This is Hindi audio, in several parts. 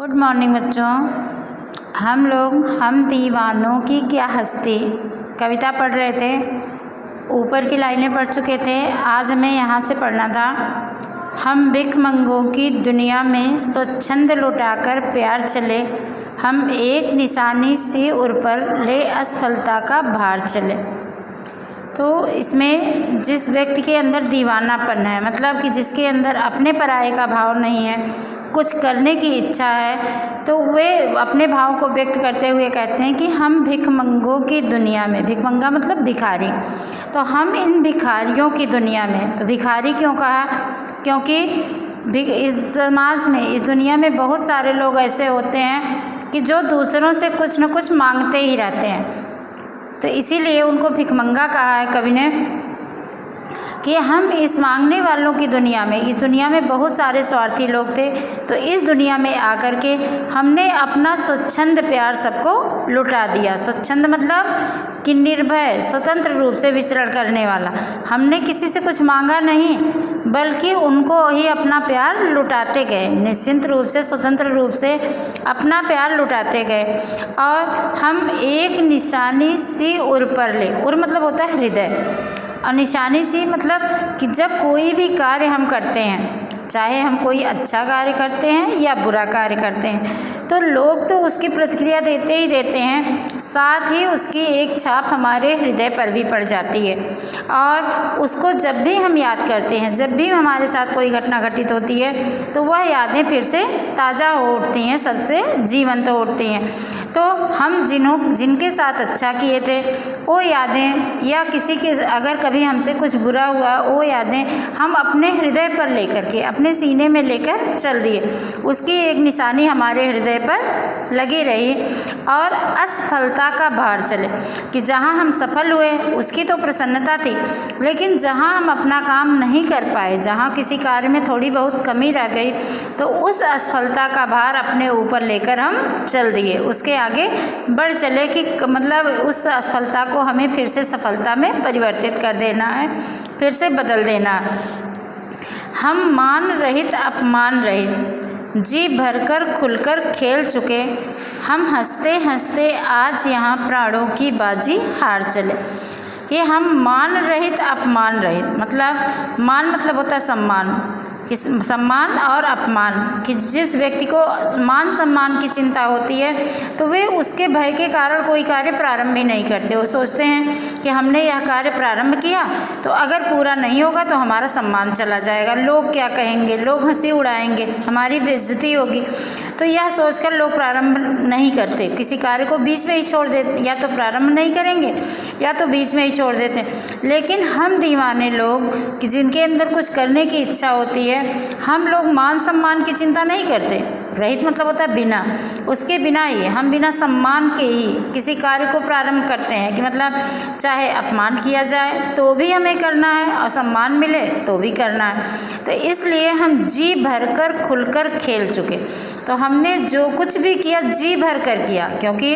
गुड मॉर्निंग बच्चों। हम दीवानों की क्या हस्ती कविता पढ़ रहे थे। ऊपर की लाइनें पढ़ चुके थे, आज हमें यहाँ से पढ़ना था। हम भिखमंगों की दुनिया में स्वच्छंद लुटाकर प्यार चले, हम एक निशानी सी उर पर ले असफलता का भार चले। तो इसमें जिस व्यक्ति के अंदर दीवानापन है, मतलब कि जिसके अंदर अपने पराये का भाव नहीं है, कुछ करने की इच्छा है, तो वे अपने भाव को व्यक्त करते हुए कहते हैं कि हम भिखमंगों की दुनिया में, भिखमंगा मतलब भिखारी, तो हम इन भिखारियों की दुनिया में। तो भिखारी क्यों कहा? क्योंकि इस समाज में, इस दुनिया में बहुत सारे लोग ऐसे होते हैं कि जो दूसरों से कुछ न कुछ मांगते ही रहते हैं, तो इसीलिए उनको भिखमंगा कहा है कवि ने कि हम इस मांगने वालों की दुनिया में, इस दुनिया में बहुत सारे स्वार्थी लोग थे, तो इस दुनिया में आकर के हमने अपना स्वच्छंद प्यार सबको लुटा दिया। स्वच्छंद मतलब कि निर्भय, स्वतंत्र रूप से विचरण करने वाला। हमने किसी से कुछ मांगा नहीं, बल्कि उनको ही अपना प्यार लुटाते गए, निश्चिंत रूप से, स्वतंत्र रूप से अपना प्यार लुटाते गए। और हम एक निशानी सी उर पर ले, उर मतलब होता है हृदय, और निशानी सी मतलब कि जब कोई भी कार्य हम करते हैं, चाहे हम कोई अच्छा कार्य करते हैं या बुरा कार्य करते हैं, तो लोग तो उसकी प्रतिक्रिया देते ही देते हैं, साथ ही उसकी एक छाप हमारे हृदय पर भी पड़ जाती है। और उसको जब भी हम याद करते हैं, जब भी हमारे साथ कोई घटना घटित होती है, तो वह यादें फिर से ताज़ा हो उठती हैं, सबसे जीवंत हो उठती हैं। तो हम जिनके साथ अच्छा किए थे वो यादें, या किसी के अगर कभी हमसे कुछ बुरा हुआ, वो यादें हम अपने हृदय पर लेकर के, अपने सीने में लेकर चल दिए, उसकी एक निशानी हमारे हृदय पर लगी रही। और असफलता का भार चले, कि जहाँ हम सफल हुए उसकी तो प्रसन्नता थी, लेकिन जहाँ हम अपना काम नहीं कर पाए, जहाँ किसी कार्य में थोड़ी बहुत कमी रह गई, तो उस असफलता का भार अपने ऊपर लेकर हम चल दिए, उसके आगे बढ़ चले, कि मतलब उस असफलता को हमें फिर से सफलता में परिवर्तित कर देना है, फिर से बदल देना है। हम मान रहित अपमान रहित जी भरकर खुलकर खेल चुके, हम हंसते हंसते आज यहाँ प्राणों की बाजी हार चले। ये हम मान रहित अपमान रहित, मतलब मान मतलब होता है सम्मान, सम्मान और अपमान, कि जिस व्यक्ति को मान सम्मान की चिंता होती है, तो वे उसके भय के कारण कोई कार्य प्रारंभ भी नहीं करते। वो सोचते हैं कि हमने यह कार्य प्रारंभ किया तो अगर पूरा नहीं होगा तो हमारा सम्मान चला जाएगा, लोग क्या कहेंगे, लोग हंसी उड़ाएंगे, हमारी बेइज्जती होगी। तो यह सोचकर लोग प्रारंभ नहीं करते, किसी कार्य को बीच में ही छोड़ देते, या तो प्रारंभ नहीं करेंगे या तो बीच में ही छोड़ देते हैं। लेकिन हम दीवाने लोग, कि जिनके अंदर कुछ करने की इच्छा होती है, हम लोग मान सम्मान की चिंता नहीं करते। रहित मतलब होता है बिना, उसके बिना ही हम बिना सम्मान के ही किसी कार्य को प्रारंभ करते हैं, कि मतलब चाहे अपमान किया जाए तो भी हमें करना है, और सम्मान मिले तो भी करना है। तो इसलिए हम जी भरकर खुलकर खेल चुके, तो हमने जो कुछ भी किया जी भरकर किया, क्योंकि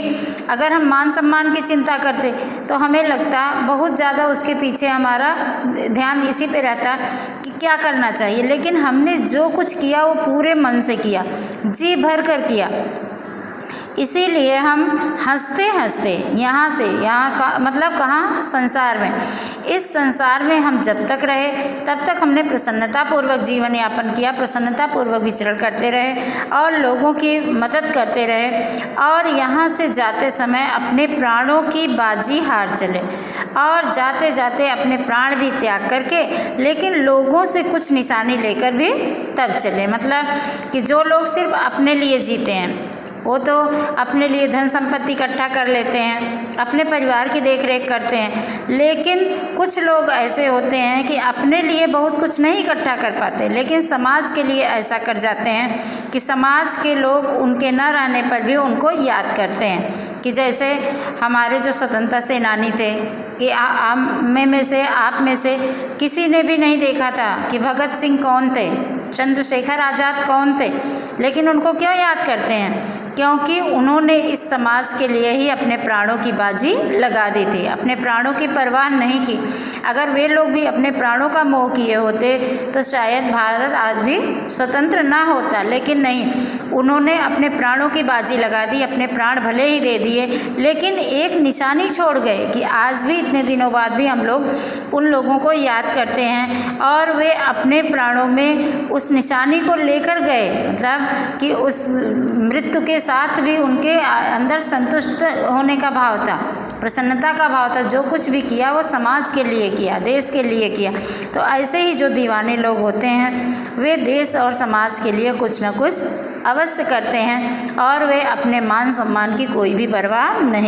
अगर हम मान सम्मान की चिंता करते तो हमें लगता बहुत ज़्यादा उसके पीछे हमारा ध्यान इसी पे रहता कि क्या करना चाहिए। लेकिन हमने जो कुछ किया वो पूरे मन से किया, जी भर कर किया, इसीलिए हम हंसते हंसते यहाँ से यहाँ का मतलब कहाँ, संसार में, इस संसार में हम जब तक रहे तब तक हमने प्रसन्नतापूर्वक जीवन यापन किया, प्रसन्नतापूर्वक विचरण करते रहे और लोगों की मदद करते रहे, और यहाँ से जाते समय अपने प्राणों की बाजी हार चले, और जाते जाते अपने प्राण भी त्याग करके, लेकिन लोगों से कुछ निशानी लेकर भी तब चले। मतलब कि जो लोग सिर्फ अपने लिए जीते हैं, वो तो अपने लिए धन संपत्ति इकट्ठा कर लेते हैं, अपने परिवार की देख रेख करते हैं, लेकिन कुछ लोग ऐसे होते हैं कि अपने लिए बहुत कुछ नहीं इकट्ठा कर पाते, लेकिन समाज के लिए ऐसा कर जाते हैं कि समाज के लोग उनके न रहने पर भी उनको याद करते हैं। कि जैसे हमारे जो स्वतंत्रता सेनानी थे, कि आप में से किसी ने भी नहीं देखा था कि भगत सिंह कौन थे, चंद्रशेखर आज़ाद कौन थे, लेकिन उनको क्यों याद करते हैं? क्योंकि उन्होंने इस समाज के लिए ही अपने प्राणों की बाजी लगा दी थी, अपने प्राणों की परवाह नहीं की। अगर वे लोग भी अपने प्राणों का मोह किए होते तो शायद भारत आज भी स्वतंत्र ना होता, लेकिन नहीं, उन्होंने अपने प्राणों की बाजी लगा दी, अपने प्राण भले ही दे दिए, लेकिन एक निशानी छोड़ गए कि आज भी इतने दिनों बाद भी हम लोग उन लोगों को याद करते हैं और वे अपने प्राणों में उस निशानी को लेकर गए, मतलब कि उस मृत्यु के साथ भी उनके अंदर संतुष्ट होने का भाव था, प्रसन्नता का भाव था। जो कुछ भी किया वो समाज के लिए किया, देश के लिए किया। तो ऐसे ही जो दीवाने लोग होते हैं वे देश और समाज के लिए कुछ न कुछ अवश्य करते हैं और वे अपने मान सम्मान की कोई भी परवाह नहीं